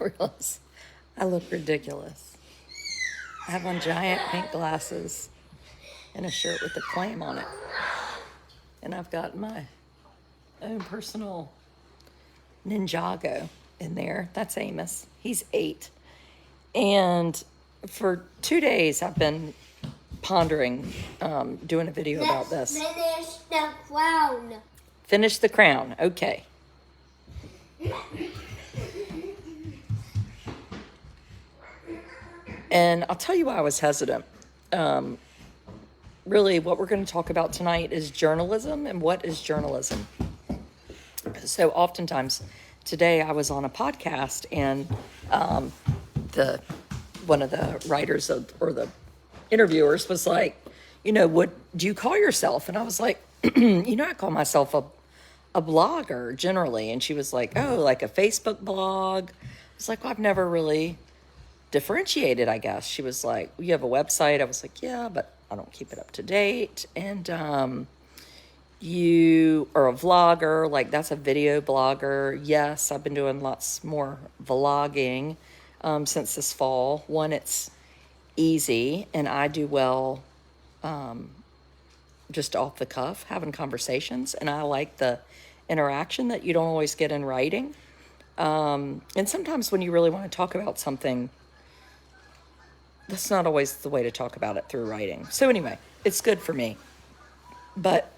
realize I look ridiculous. I have on giant pink glasses and a shirt with a clam on it. And I've got my own personal Ninjago in there. That's Amos. He's 8. And for 2 days, I've been pondering doing a video about this. Finish the crown. Finish the crown. Okay. And I'll tell you why I was hesitant. Really, what we're going to talk about tonight is journalism and what is journalism. So oftentimes, today I was on a podcast and one of the writers or the interviewers was like, what do you call yourself? And I was like, I call myself a blogger generally. And she was like, oh, like a Facebook blog. I was like, well, I've never really differentiated, I guess. She was like, well, you have a website. I was like, yeah, but I don't keep it up to date. And you are a vlogger, like that's a video blogger. Yes, I've been doing lots more vlogging since this fall. One, it's easy, and I do well just off the cuff, having conversations, and I like the interaction that you don't always get in writing. And sometimes when you really want to talk about something, that's not always the way to talk about it through writing. So anyway, it's good for me. But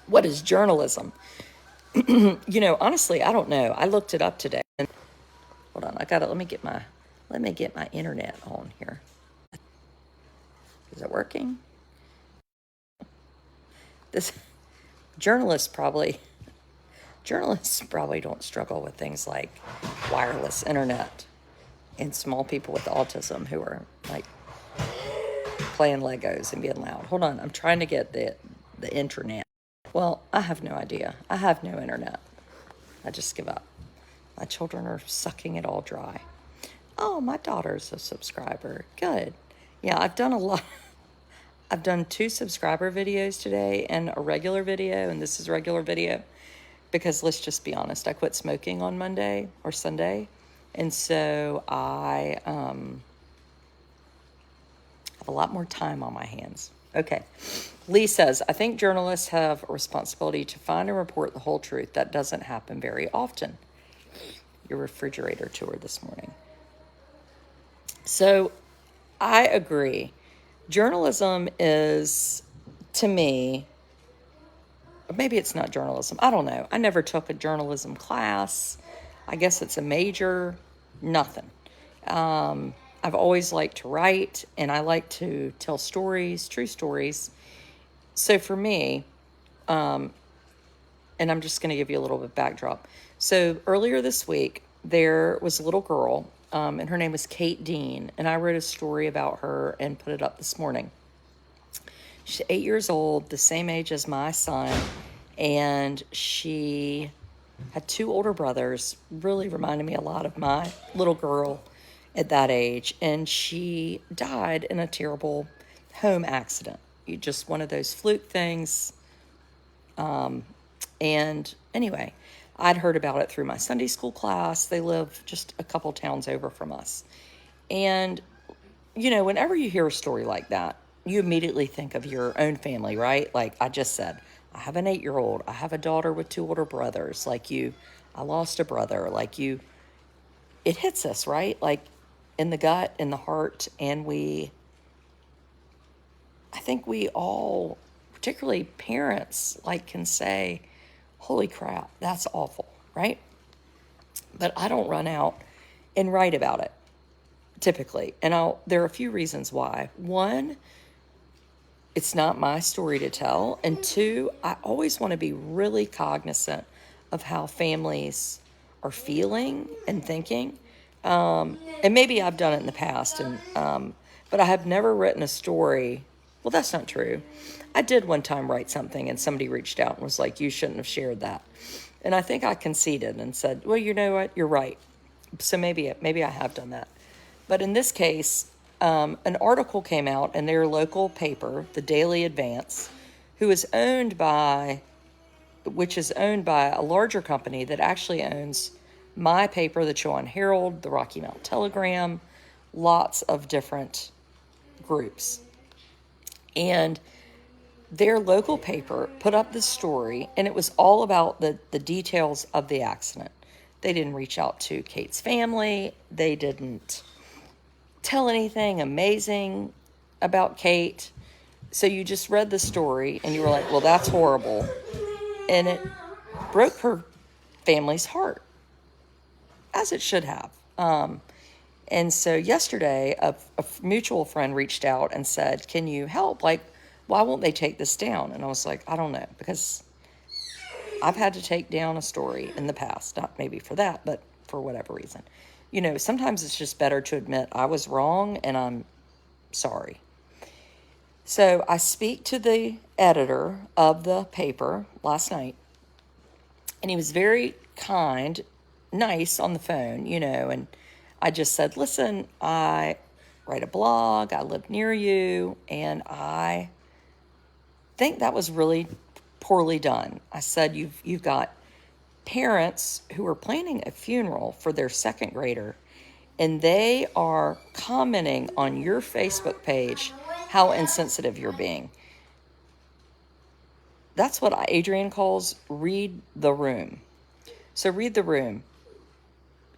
what is journalism? Honestly, I don't know. I looked it up today. And hold on, let me get my internet on here. Is it working? Journalists probably don't struggle with things like wireless internet and small people with autism who are like playing Legos and being loud. Hold on, I'm trying to get the internet. Well, I have no idea. I have no internet. I just give up. My children are sucking it all dry. Oh, my daughter's a subscriber. Good. Yeah, I've done a lot. I've done 2 subscriber videos today and a regular video, and this is regular video because let's just be honest, I quit smoking on Monday or Sunday, and so I have a lot more time on my hands. Okay. Lee says, I think journalists have a responsibility to find and report the whole truth. That doesn't happen very often. Your refrigerator tour this morning. So I agree. Journalism is, to me, maybe it's not journalism. I don't know. I never took a journalism class. I guess it's a major. Nothing. I've always liked to write, and I like to tell stories, true stories. So for me, and I'm just going to give you a little bit of backdrop. So earlier this week, there was a little girl, and her name was Kate Dean, and I wrote a story about her and put it up this morning. She's 8 years old, the same age as my son, and she had 2 older brothers, really reminded me a lot of my little girl at that age, and she died in a terrible home accident. Just one of those fluke things. And anyway, I'd heard about it through my Sunday school class. They live just a couple towns over from us. And, whenever you hear a story like that, you immediately think of your own family, right? Like I just said, I have an 8-year-old. I have a daughter with 2 older brothers. I lost a brother. It hits us, right? Like in the gut, in the heart. And I think we all, particularly parents, can say, holy crap, that's awful, right? But I don't run out and write about it, typically. And there are a few reasons why. One, it's not my story to tell. And 2, I always want to be really cognizant of how families are feeling and thinking. And maybe I've done it in the past, but I have never written a story. Well, that's not true. I did one time write something and somebody reached out and was like, you shouldn't have shared that. And I think I conceded and said, well, you know what? You're right. So maybe I have done that. But in this case, an article came out in their local paper, the Daily Advance, which is owned by a larger company that actually owns my paper, the Chowan Herald, the Rocky Mount Telegram, lots of different groups. And their local paper put up this story, and it was all about the details of the accident. They didn't reach out to Kate's family. They didn't tell anything amazing about Kate. So you just read the story, and you were like, well, that's horrible. And it broke her family's heart, as it should have. And so yesterday, a mutual friend reached out and said, can you help? Like, why won't they take this down? And I was like, I don't know, because I've had to take down a story in the past, not maybe for that, but for whatever reason. You know, sometimes it's just better to admit I was wrong and I'm sorry. So I speak to the editor of the paper last night, and he was very kind, nice on the phone, you know, and I just said, listen, I write a blog, I live near you, and I think that was really poorly done. I said, you've got parents who are planning a funeral for their second grader, and they are commenting on your Facebook page how insensitive you're being. That's what Adrian calls read the room. So read the room.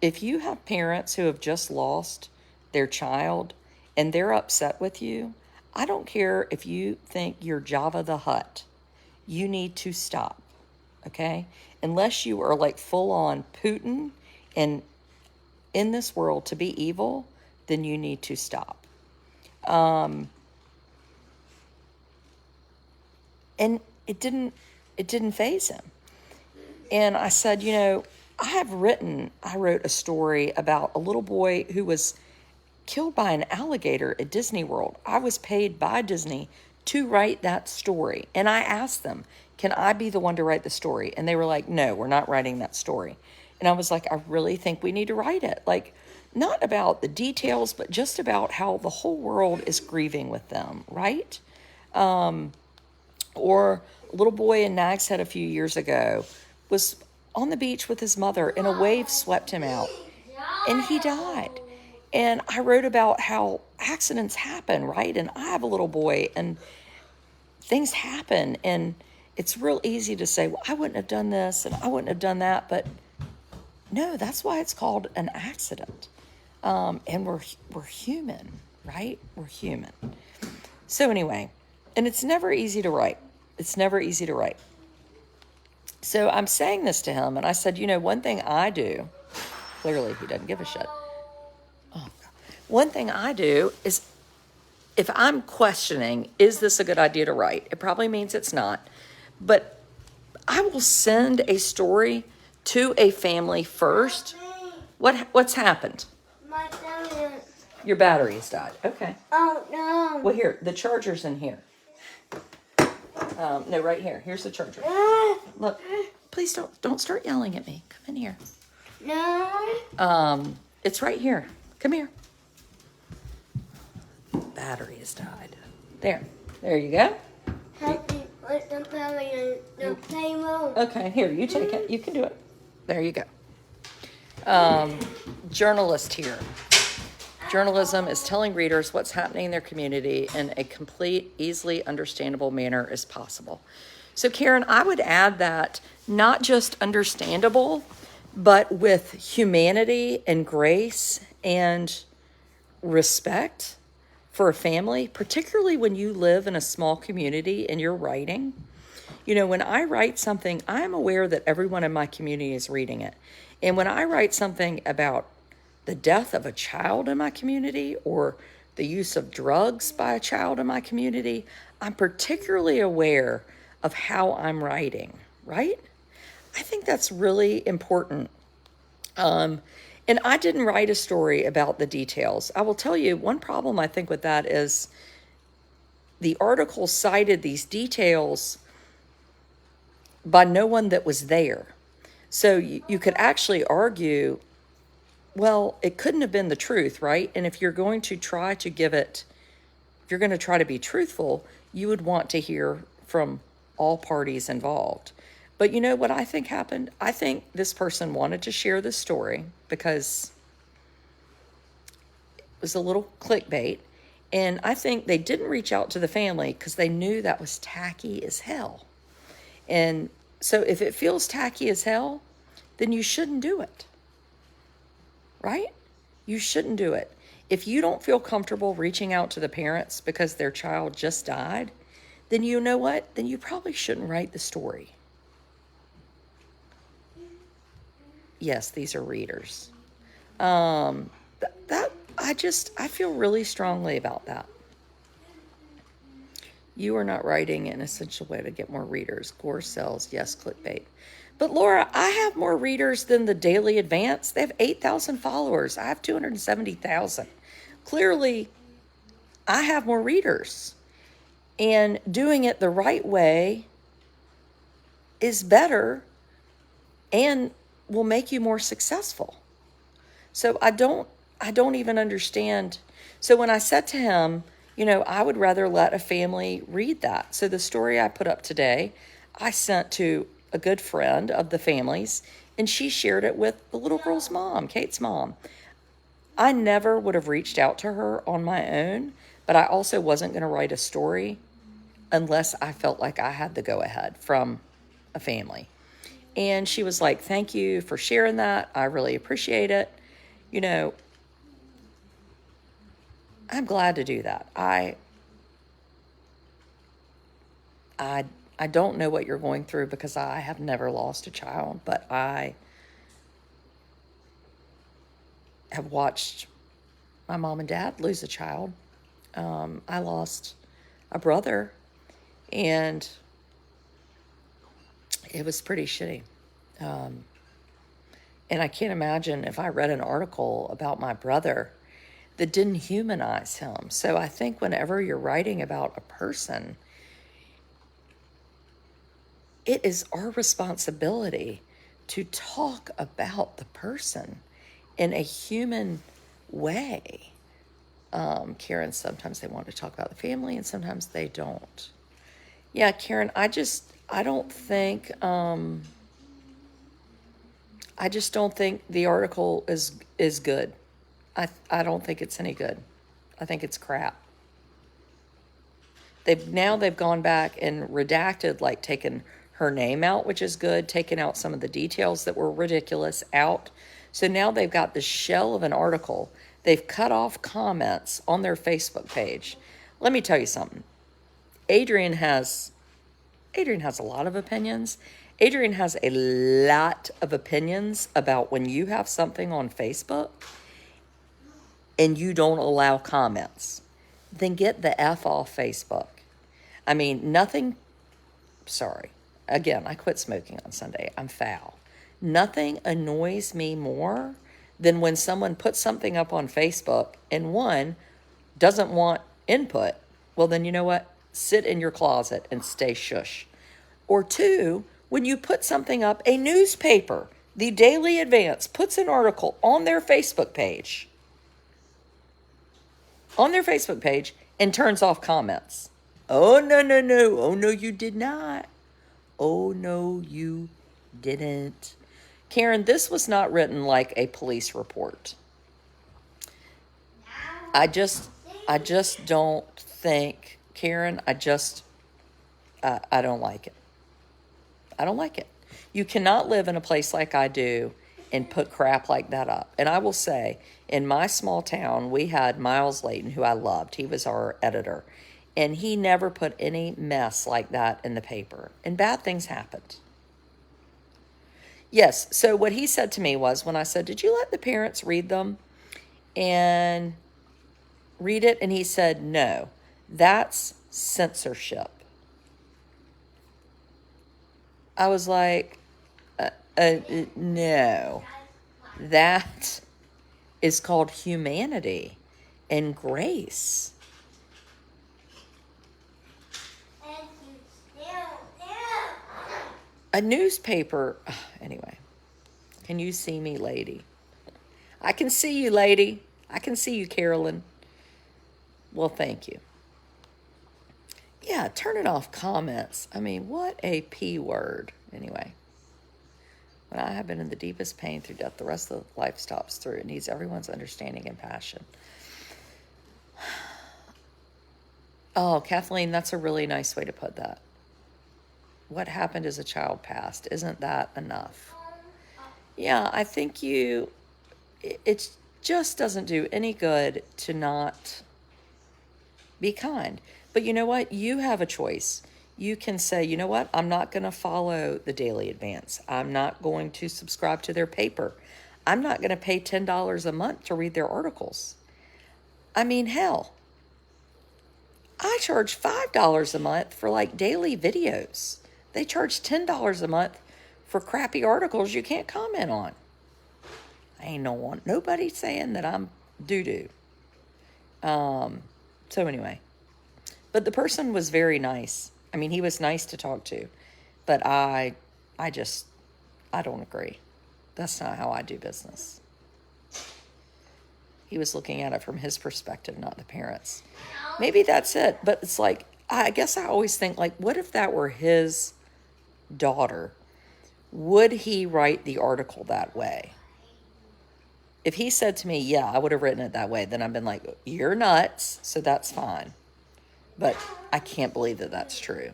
If you have parents who have just lost their child and they're upset with you, I don't care if you think you're Jabba the Hutt. You need to stop, okay? Unless you are like full on Putin and in this world to be evil, then you need to stop. And it didn't faze him. And I said, you know, I wrote a story about a little boy who was killed by an alligator at Disney World. I was paid by Disney to write that story. And I asked them, can I be the one to write the story? And they were like, no, we're not writing that story. And I was like, I really think we need to write it. Like, not about the details, but just about how the whole world is grieving with them, right? Or a little boy in Nags Head a few years ago was on the beach with his mother and a wave swept him out and he died. And I wrote about how accidents happen, right? And I have a little boy and things happen, and it's real easy to say, well, I wouldn't have done this and I wouldn't have done that. But no, that's why it's called an accident. And we're human, right? We're human. So anyway, and it's never easy to write. It's never easy to write. So I'm saying this to him, and I said, you know, one thing I do, clearly he doesn't give a shit. Oh, God. One thing I do is if I'm questioning, is this a good idea to write? It probably means it's not. But I will send a story to a family first. What's happened? My phone. Your battery has died. Okay. Oh no. Well, here, the charger's in here. No, right here. Here's the charger. Look, please don't start yelling at me. Come in here. No. It's right here. Come here. Battery has died. There you go. Help me put the battery in the table. Okay, here, you take it. You can do it. There you go. Journalist here. Journalism is telling readers what's happening in their community in a complete, easily understandable manner as possible. So, Karen, I would add that not just understandable, but with humanity and grace and respect for a family, particularly when you live in a small community and you're writing. You know, when I write something, I'm aware that everyone in my community is reading it. And when I write something about the death of a child in my community or the use of drugs by a child in my community, I'm particularly aware of how I'm writing, right? I think that's really important. And I didn't write a story about the details. I will tell you, one problem I think with that is the article cited these details by no one that was there. So you could actually argue, well, it couldn't have been the truth, right? And if you're going to try to if you're going to try to be truthful, you would want to hear from all parties involved. But you know what I think happened? I think this person wanted to share this story because it was a little clickbait. And I think they didn't reach out to the family because they knew that was tacky as hell. And so if it feels tacky as hell, then you shouldn't do it. Right? You shouldn't do it. If you don't feel comfortable reaching out to the parents because their child just died, then you know what? Then you probably shouldn't write the story. Yes, these are readers. I feel really strongly about that. You are not writing an essential way to get more readers. Gore sells, yes, clickbait. But Laura, I have more readers than the Daily Advance. They have 8,000 followers. I have 270,000. Clearly, I have more readers. And doing it the right way is better and will make you more successful. So I don't even understand. So when I said to him, I would rather let a family read that. So the story I put up today, I sent to a good friend of the family's, and she shared it with the little girl's mom, Kate's mom. I never would have reached out to her on my own, but I also wasn't going to write a story unless I felt like I had the go-ahead from a family. And she was like, thank you for sharing that. I really appreciate it. I'm glad to do that. I don't know what you're going through because I have never lost a child, but I have watched my mom and dad lose a child. I lost a brother, and it was pretty shitty. And I can't imagine if I read an article about my brother that didn't humanize him. So I think whenever you're writing about a person, it is our responsibility to talk about the person in a human way. Karen, sometimes they want to talk about the family and sometimes they don't. Yeah, Karen, I just don't think the article is good. I don't think it's any good. I think it's crap. They've gone back and redacted, like taken her name out, which is good, taken out some of the details that were ridiculous out. So now they've got the shell of an article. They've cut off comments on their Facebook page. Let me tell you something. Adrian has a lot of opinions. Adrian has a lot of opinions about when you have something on Facebook and you don't allow comments, then get the F off Facebook. I mean, sorry. Again, I quit smoking on Sunday. I'm foul. Nothing annoys me more than when someone puts something up on Facebook and one, doesn't want input. Well, then you know what? Sit in your closet and stay shush. Or two, when you put something up, a newspaper, the Daily Advance, puts an article on their Facebook page, and turns off comments. Oh, no. Oh, no, you did not. Oh, no, you didn't. Karen, this was not written like a police report. I just don't think, Karen, I don't like it. I don't like it. You cannot live in a place like I do and put crap like that up. And I will say, in my small town, we had Miles Layton, who I loved. He was our editor. And he never put any mess like that in the paper. And bad things happened. Yes, so what he said to me was, when I said, did you let the parents read them and read it? And he said, no, that's censorship. I was like, no, that is called humanity and grace. A newspaper, anyway, can you see me, lady? I can see you, lady. I can see you, Carolyn. Well, thank you. Yeah, turning off comments. I mean, what a P word. Anyway, when I have been in the deepest pain through death, the rest of life stops through. It needs everyone's understanding and passion. Oh, Kathleen, that's a really nice way to put that. What happened as a child passed. Isn't that enough? Yeah, I think it just doesn't do any good to not be kind. But you know what? You have a choice. You can say, you know what? I'm not going to follow the Daily Advance. I'm not going to subscribe to their paper. I'm not going to pay $10 a month to read their articles. I mean, hell, I charge $5 a month for like daily videos. They charge $10 a month for crappy articles you can't comment on. Ain't nobody saying that I'm doo-doo. So anyway, but the person was very nice. I mean, he was nice to talk to, but I don't agree. That's not how I do business. He was looking at it from his perspective, not the parents. Maybe that's it, but it's like, I guess I always think, like, what if that were his daughter? Would he write the article that way? If he said to me, yeah, I would have written it that way, then I've been like, you're nuts, so that's fine. But I can't believe that that's true.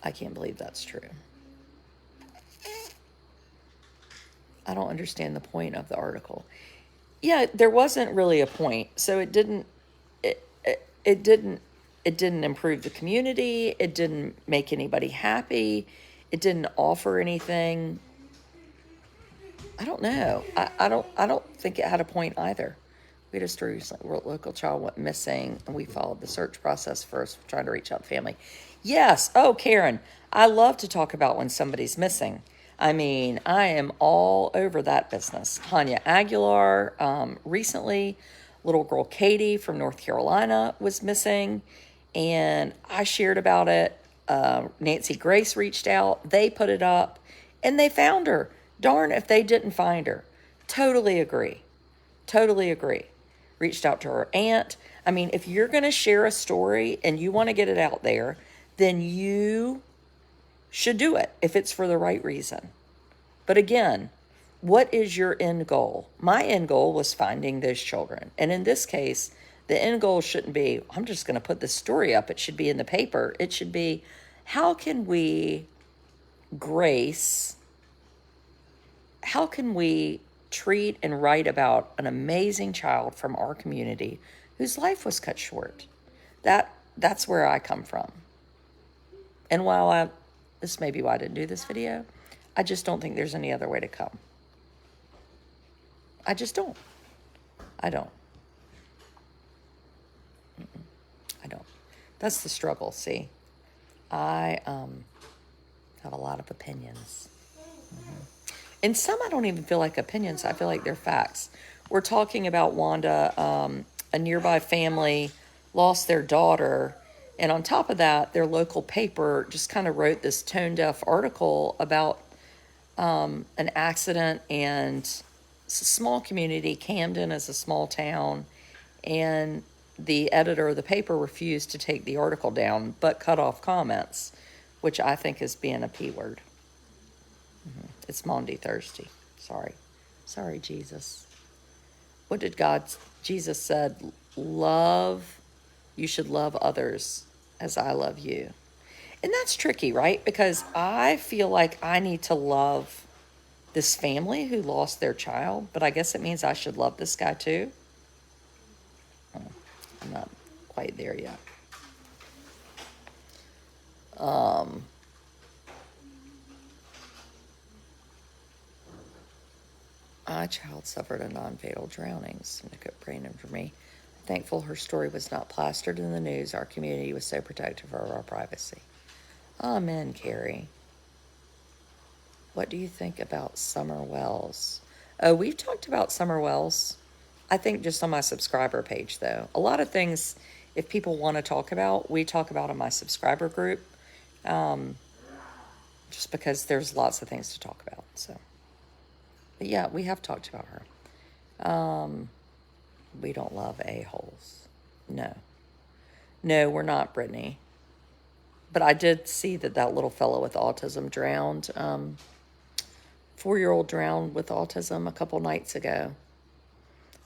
I can't believe that's true. I don't understand the point of the article. Yeah, there wasn't really a point. So it didn't improve the community. It didn't make anybody happy. It didn't offer anything. I don't know. I don't think it had a point either. We had a story recently where a local child went missing, and we followed the search process first, trying to reach out to family. Yes. Oh, Karen, I love to talk about when somebody's missing. I mean, I am all over that business. Hanya Aguilar, recently, little girl Katie from North Carolina was missing, and I shared about it. Nancy Grace reached out. They put it up, and they found her. Darn if they didn't find her. Totally agree. Totally agree. Reached out to her aunt. I mean, if you're going to share a story and you want to get it out there, then you should do it if it's for the right reason. But again, what is your end goal? My end goal was finding those children. And in this case, the end goal shouldn't be, I'm just going to put this story up. It should be in the paper. It should be, how can we treat and write about an amazing child from our community whose life was cut short? That's where I come from. And while this may be why I didn't do this video, I just don't think there's any other way to come. I just don't. I don't. I don't. That's the struggle, see? I have a lot of opinions. And some I don't even feel like opinions. I feel like they're facts. We're talking about Wanda, a nearby family lost their daughter. And on top of that, their local paper just kind of wrote this tone-deaf article about an accident. And it's a small community. Camden is a small town. And the editor of the paper refused to take the article down, but cut off comments, which I think is being a P word. It's Maundy Thursday. Sorry, Jesus. What did Jesus said, you should love others as I love you. And that's tricky, right? Because I feel like I need to love this family who lost their child, but I guess it means I should love this guy too. I'm not quite there yet. My child suffered a non-fatal drowning. Someone praying for me. I'm thankful her story was not plastered in the news. Our community was so protective of our privacy. Amen, Carrie. What do you think about Summer Wells? Oh, we've talked about Summer Wells. I think just on my subscriber page, though. A lot of things, if people want to talk about, we talk about in my subscriber group. Just because there's lots of things to talk about, so. But yeah, we have talked about her. We don't love a-holes. No. No, we're not, Brittany. But I did see that little fellow with autism drowned. 4-year-old drowned with autism a couple nights ago.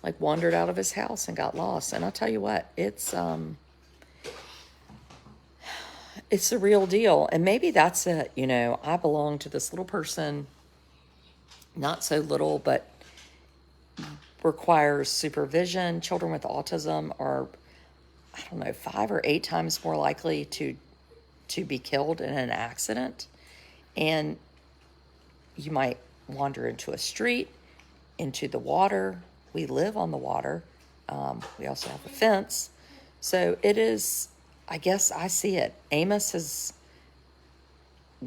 Like wandered out of his house and got lost. And I'll tell you what, it's the real deal. And maybe that's it. You know, I belong to this little person, not so little, but requires supervision. Children with autism are, I don't know, 5 or 8 times more likely to be killed in an accident. And you might wander into a street, into the water. We live on the water. We also have a fence. So it is, I guess I see it. Amos has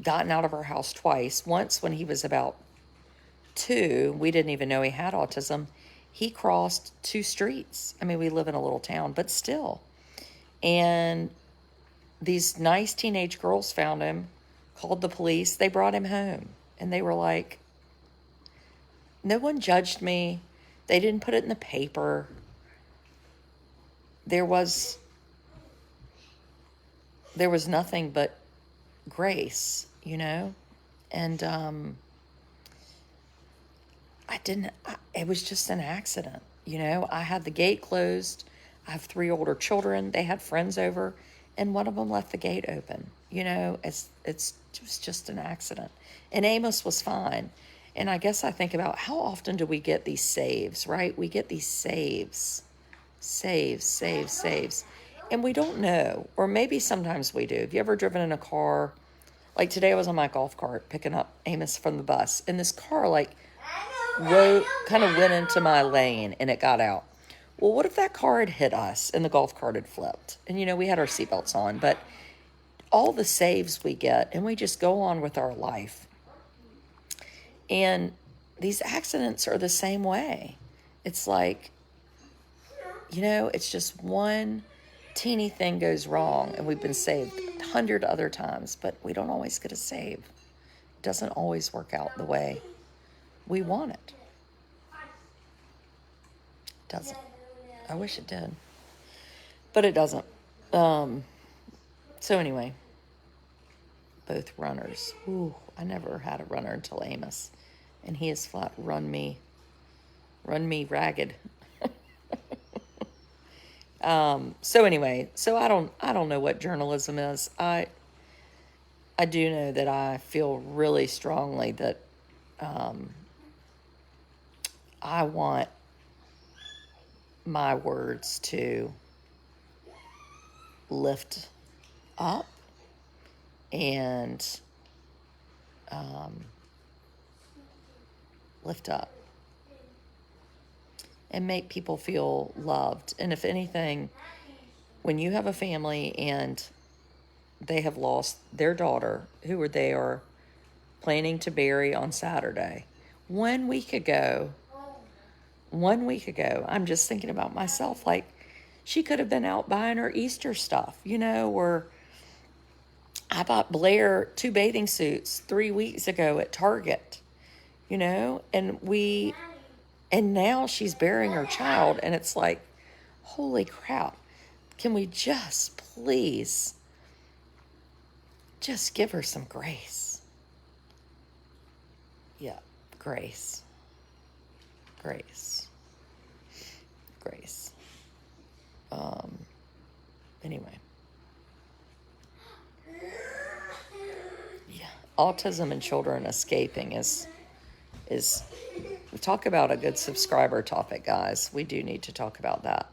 gotten out of our house twice. Once when he was about 2, we didn't even know he had autism. He crossed 2 streets. I mean, we live in a little town, but still. And these nice teenage girls found him, called the police. They brought him home. And they were like, no one judged me. They didn't put it in the paper. There was nothing but grace, you know? And it was just an accident, you know? I had the gate closed. I have 3 older children. They had friends over, and one of them left the gate open. You know, it was just an accident. And Amos was fine. And I guess I think about how often do we get these saves, right? We get these saves. And we don't know. Or maybe sometimes we do. Have you ever driven in a car? Like today I was on my golf cart picking up Amos from the bus. And this car kind of went into my lane and it got out. Well, what if that car had hit us and the golf cart had flipped? And, you know, we had our seatbelts on. But all the saves we get, and we just go on with our life. And these accidents are the same way. It's like, you know, it's just one teeny thing goes wrong, and we've been saved 100 other times, but we don't always get a save. It doesn't always work out the way we want it. It doesn't. I wish it did. But it doesn't. So anyway, both runners. Ooh, I never had a runner until Amos. And he has flat run me ragged. So anyway, I don't know what journalism is. I do know that I feel really strongly that I want my words to lift up and and make people feel loved. And if anything, when you have a family and they have lost their daughter, who they are planning to bury on Saturday, 1 week ago, I'm just thinking about myself, like, she could have been out buying her Easter stuff, you know, or I bought Blair 2 bathing suits 3 weeks ago at Target, you know, and now she's burying her child, and it's like, holy crap, can we just please just give her some grace? Yeah, grace. Anyway. Yeah, autism in children escaping is talk about a good subscriber topic, guys. We do need to talk about that.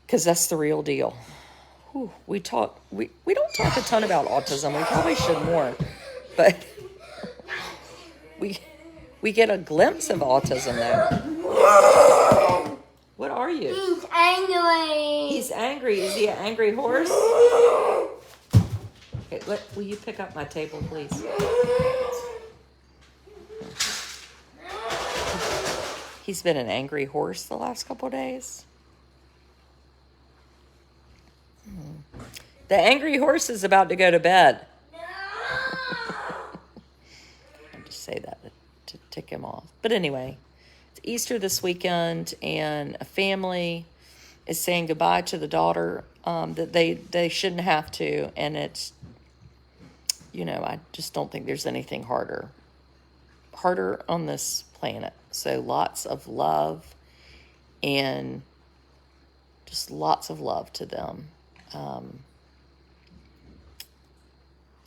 Because that's the real deal. Whew, we don't talk a ton about autism. We probably should more. But we get a glimpse of autism, though. What are you? He's angry. He's angry. Is he an angry horse? Okay, will you pick up my table, please? He's been an angry horse the last couple of days. The angry horse is about to go to bed. I just say that to tick him off. But anyway, it's Easter this weekend, and a family is saying goodbye to the daughter that they shouldn't have to. And it's, I just don't think there's anything harder on this planet. So lots of love, and just lots of love to them.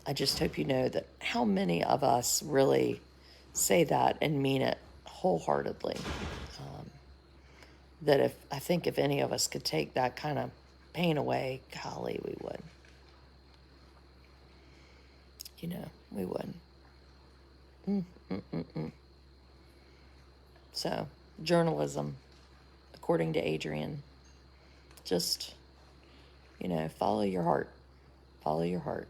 I just hope you know that how many of us really say that and mean it wholeheartedly. That I think if any of us could take that kind of pain away, golly, we would. We would. So, journalism, according to Adrian, just, follow your heart. Follow your heart.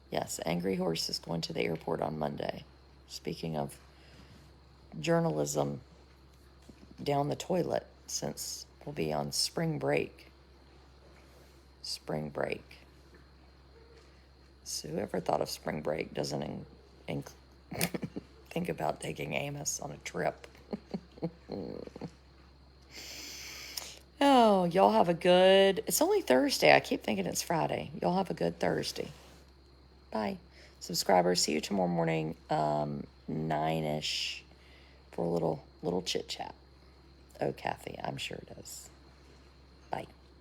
Yes, Angry Horse is going to the airport on Monday. Speaking of journalism down the toilet, since we'll be on spring break. Spring break. So whoever thought of spring break doesn't think about taking Amos on a trip. Oh, y'all have a good... It's only Thursday. I keep thinking it's Friday. Y'all have a good Thursday. Bye. Subscribers, see you tomorrow morning, 9-ish, for a little chit-chat. Oh, Kathy, I'm sure it is.